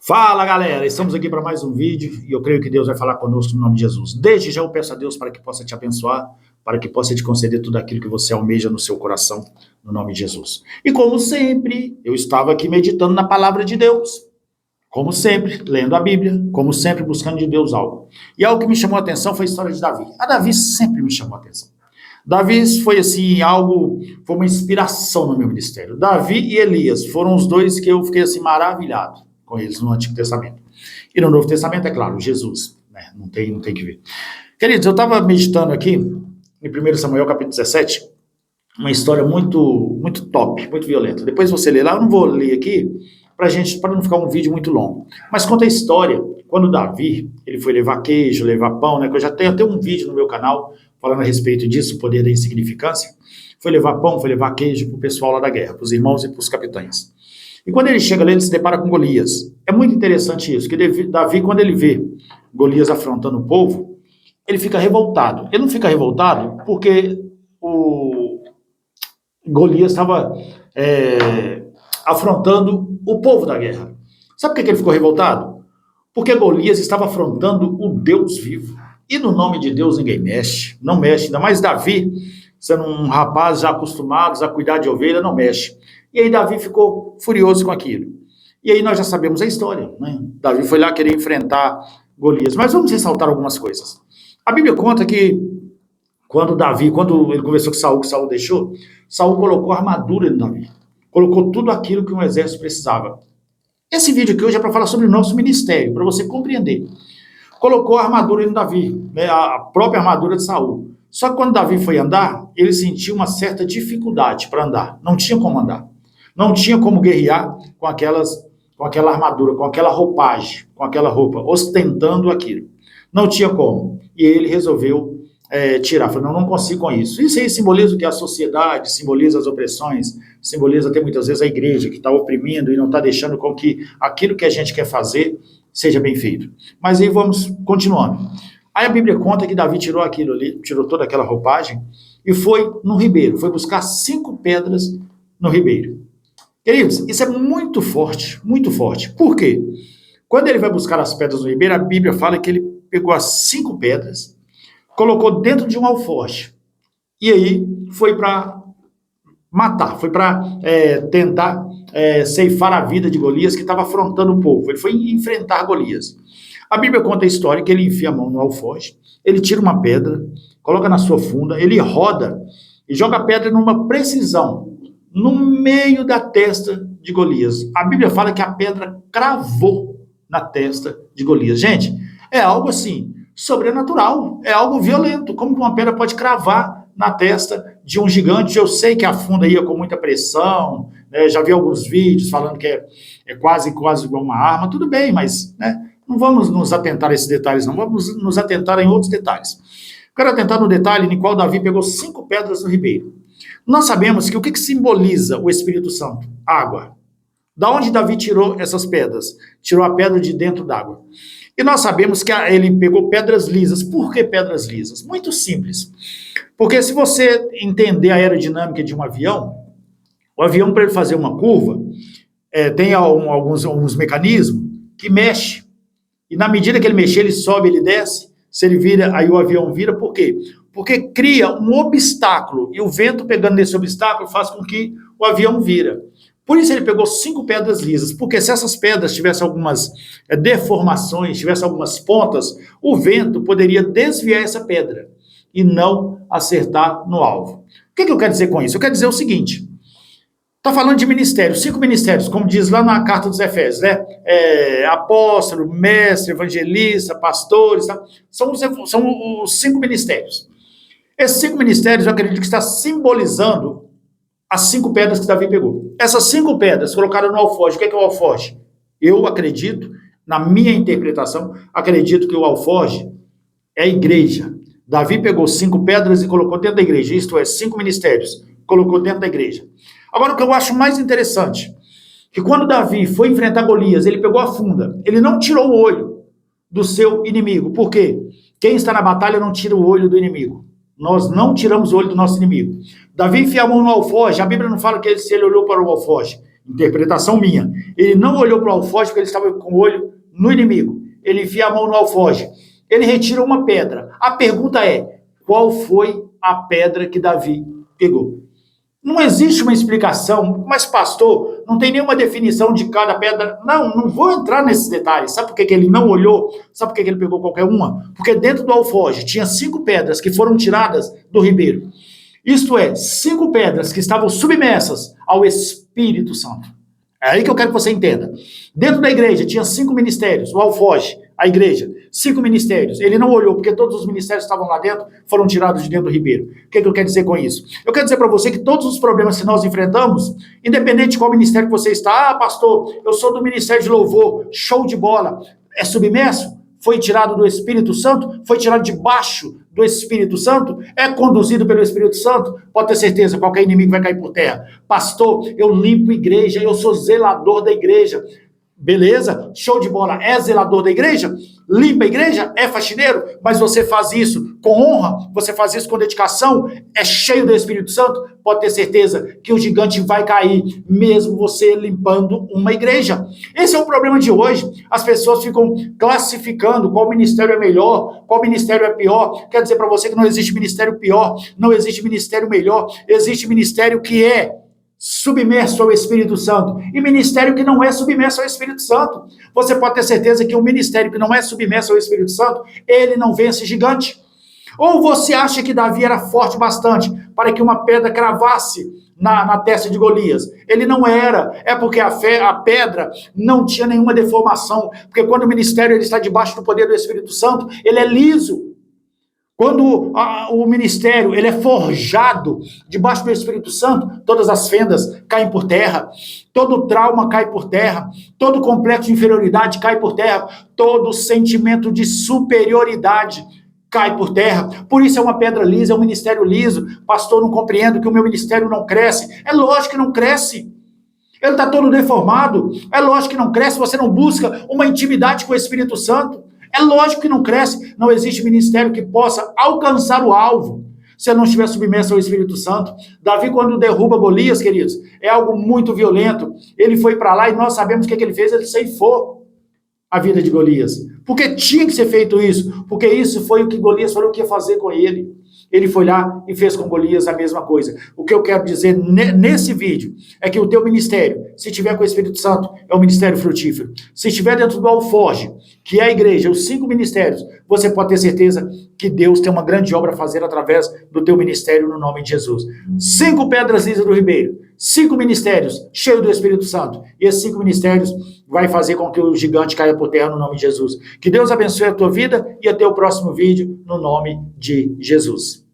Fala, galera, estamos aqui para mais um vídeo e eu creio que Deus vai falar conosco no nome de Jesus. Desde já eu peço a Deus para que possa te abençoar, para que possa te conceder tudo aquilo que você almeja no seu coração, no nome de Jesus. E como sempre, eu estava aqui meditando na palavra de Deus, como sempre, lendo a Bíblia, como sempre, buscando de Deus algo. E algo que me chamou a atenção foi a história de Davi. A Davi sempre me chamou a atenção. Davi foi assim, foi uma inspiração no meu ministério. Davi e Elias foram os dois que eu fiquei assim maravilhado com eles no Antigo Testamento. E no Novo Testamento, é claro, Jesus, né? Não tem que ver. Queridos, eu estava meditando aqui, em 1 Samuel capítulo 17, uma história muito top, muito violenta. Depois você lê lá, eu não vou ler aqui, para não ficar um vídeo muito longo. Mas conta a história, quando Davi, ele foi levar queijo, levar pão, né? Que eu já tenho até um vídeo no meu canal, falando a respeito disso, o poder da insignificância. Foi levar pão, foi levar queijo para o pessoal lá da guerra, para os irmãos e para os capitães. E quando ele chega ali, ele se depara com Golias. É muito interessante isso, que Davi, quando ele vê Golias afrontando o povo, ele fica revoltado. Ele não fica revoltado porque o Golias estava afrontando o povo da guerra. Sabe por que ele ficou revoltado? Porque Golias estava afrontando o Deus vivo. E no nome de Deus ninguém mexe, não mexe. Ainda mais Davi, sendo um rapaz já acostumado a cuidar de ovelha, não mexe. E aí Davi ficou furioso com aquilo. E aí nós já sabemos a história, né? Davi foi lá querer enfrentar Golias. Mas vamos ressaltar algumas coisas. A Bíblia conta que quando ele conversou com Saul, que Saul deixou, Saul colocou a armadura em Davi. Colocou tudo aquilo que um exército precisava. Esse vídeo aqui hoje é para falar sobre o nosso ministério, para você compreender. Colocou a armadura em Davi, né, a própria armadura de Saul. Só que quando Davi foi andar, ele sentiu uma certa dificuldade para andar. Não tinha como andar. Não tinha como guerrear com aquela armadura, com aquela roupagem, com aquela roupa, ostentando aquilo. Não tinha como. E ele resolveu tirar. Falou, não consigo com isso. Isso aí simboliza o que? A sociedade, simboliza as opressões, simboliza até muitas vezes a igreja, que está oprimindo e não está deixando com que aquilo que a gente quer fazer seja bem feito. Mas aí vamos continuando. Aí a Bíblia conta que Davi tirou aquilo ali, tirou toda aquela roupagem e foi no ribeiro, foi buscar 5 pedras no ribeiro. Queridos, isso é muito forte, muito forte. Por quê? Quando ele vai buscar as pedras no ribeiro, a Bíblia fala que ele pegou as 5 pedras, colocou dentro de um alforje, e aí foi para matar, foi para tentar ceifar a vida de Golias, que estava afrontando o povo. Ele foi enfrentar Golias. A Bíblia conta a história que ele enfia a mão no alforje, ele tira uma pedra, coloca na sua funda, ele roda e joga a pedra numa precisão, no meio da testa de Golias. A Bíblia fala que a pedra cravou na testa de Golias. Gente, é algo assim, sobrenatural, é algo violento. Como que uma pedra pode cravar na testa de um gigante? Eu sei que a funda ia com muita pressão, né? Já vi alguns vídeos falando que é quase igual uma arma. Tudo bem, mas né, não vamos nos atentar a esses detalhes, não. Vamos nos atentar em outros detalhes. Quero atentar no detalhe em qual Davi pegou 5 pedras no ribeiro. Nós sabemos que o que simboliza o Espírito Santo? Água. Da onde Davi tirou essas pedras? Tirou a pedra de dentro d'água. E nós sabemos que ele pegou pedras lisas. Por que pedras lisas? Muito simples. Porque se você entender a aerodinâmica de um avião, o avião, para ele fazer uma curva, tem alguns mecanismos que mexem. E na medida que ele mexer, ele sobe, ele desce. Se ele vira, aí o avião vira. Por quê? Porque cria um obstáculo, e o vento pegando nesse obstáculo faz com que o avião vira. Por isso ele pegou 5 pedras lisas, porque se essas pedras tivessem algumas deformações, tivessem algumas pontas, o vento poderia desviar essa pedra e não acertar no alvo. O que eu quero dizer com isso? Eu quero dizer o seguinte, está falando de ministérios, 5 ministérios, como diz lá na carta dos Efésios, né? Apóstolo, mestre, evangelista, pastores, tá? São os 5 ministérios. Esses 5 ministérios, eu acredito que está simbolizando as 5 pedras que Davi pegou. Essas 5 pedras colocaram no alforje. O que é o alforje? Eu acredito, na minha interpretação, acredito que o alforje é a igreja. Davi pegou 5 pedras e colocou dentro da igreja, isto é, 5 ministérios, colocou dentro da igreja. Agora, o que eu acho mais interessante, que quando Davi foi enfrentar Golias, ele pegou a funda, ele não tirou o olho do seu inimigo. Por quê? Quem está na batalha não tira o olho do inimigo. Nós não tiramos o olho do nosso inimigo. Davi enfiou a mão no alforje, a Bíblia não fala que se ele olhou para o alforje, interpretação minha, ele não olhou para o alfoge porque ele estava com o olho no inimigo. Ele enfia a mão no alfoge. Ele retira uma pedra. A pergunta é, qual foi a pedra que Davi pegou? Não existe uma explicação, mas pastor, não tem nenhuma definição de cada pedra. Não vou entrar nesses detalhes. Sabe por que ele não olhou? Sabe por que ele pegou qualquer uma? Porque dentro do alfoge tinha 5 pedras que foram tiradas do ribeiro. Isto é, 5 pedras que estavam submersas ao Espírito Santo. É aí que eu quero que você entenda. Dentro da igreja tinha 5 ministérios, o alfoge, a igreja, 5 ministérios. Ele não olhou, porque todos os ministérios que estavam lá dentro foram tirados de dentro do ribeiro. O que eu quero dizer com isso? Eu quero dizer para você que todos os problemas que nós enfrentamos, independente de qual ministério que você está, pastor, eu sou do ministério de louvor, show de bola, é submerso? Foi tirado do Espírito Santo? Foi tirado debaixo do Espírito Santo? É conduzido pelo Espírito Santo? Pode ter certeza, qualquer inimigo vai cair por terra. Pastor, eu limpo igreja, eu sou zelador da igreja. Beleza? Show de bola. É zelador da igreja? Limpa a igreja? É faxineiro? Mas você faz isso com honra? Você faz isso com dedicação? É cheio do Espírito Santo? Pode ter certeza que o gigante vai cair, mesmo você limpando uma igreja. Esse é o problema de hoje. As pessoas ficam classificando qual ministério é melhor, qual ministério é pior. Quero dizer para você que não existe ministério pior, não existe ministério melhor. Existe ministério que é submerso ao Espírito Santo e ministério que não é submerso ao Espírito Santo. Você pode ter certeza que um ministério que não é submerso ao Espírito Santo, ele não vence gigante. Ou você acha que Davi era forte bastante para que uma pedra cravasse na testa de Golias? Ele não era. É porque a pedra não tinha nenhuma deformação. Porque quando o ministério ele está debaixo do poder do Espírito Santo, ele é liso. Quando o ministério ele é forjado debaixo do Espírito Santo, todas as fendas caem por terra, todo trauma cai por terra, todo complexo de inferioridade cai por terra, todo sentimento de superioridade cai por terra. Por isso é uma pedra lisa, é um ministério liso. Pastor, não compreendo que o meu ministério não cresce. É lógico que não cresce. Ele está todo deformado. É lógico que não cresce, você não busca uma intimidade com o Espírito Santo. É lógico que não cresce, não existe ministério que possa alcançar o alvo se ele não estiver submerso ao Espírito Santo. Davi, quando derruba Golias, queridos, é algo muito violento. Ele foi para lá e nós sabemos o que ele fez, ele ceifou a vida de Golias. Porque tinha que ser feito isso, porque isso foi o que Golias falou que ia fazer com ele. Ele foi lá e fez com Golias a mesma coisa. O que eu quero dizer nesse vídeo é que o teu ministério, se tiver com o Espírito Santo, é um ministério frutífero. Se estiver dentro do alforge, que é a igreja, os 5 ministérios, você pode ter certeza que Deus tem uma grande obra a fazer através do teu ministério no nome de Jesus. 5 pedras lisas do ribeiro, 5 ministérios cheios do Espírito Santo. E esses 5 ministérios vai fazer com que o gigante caia por terra no nome de Jesus. Que Deus abençoe a tua vida e até o próximo vídeo no nome de Jesus.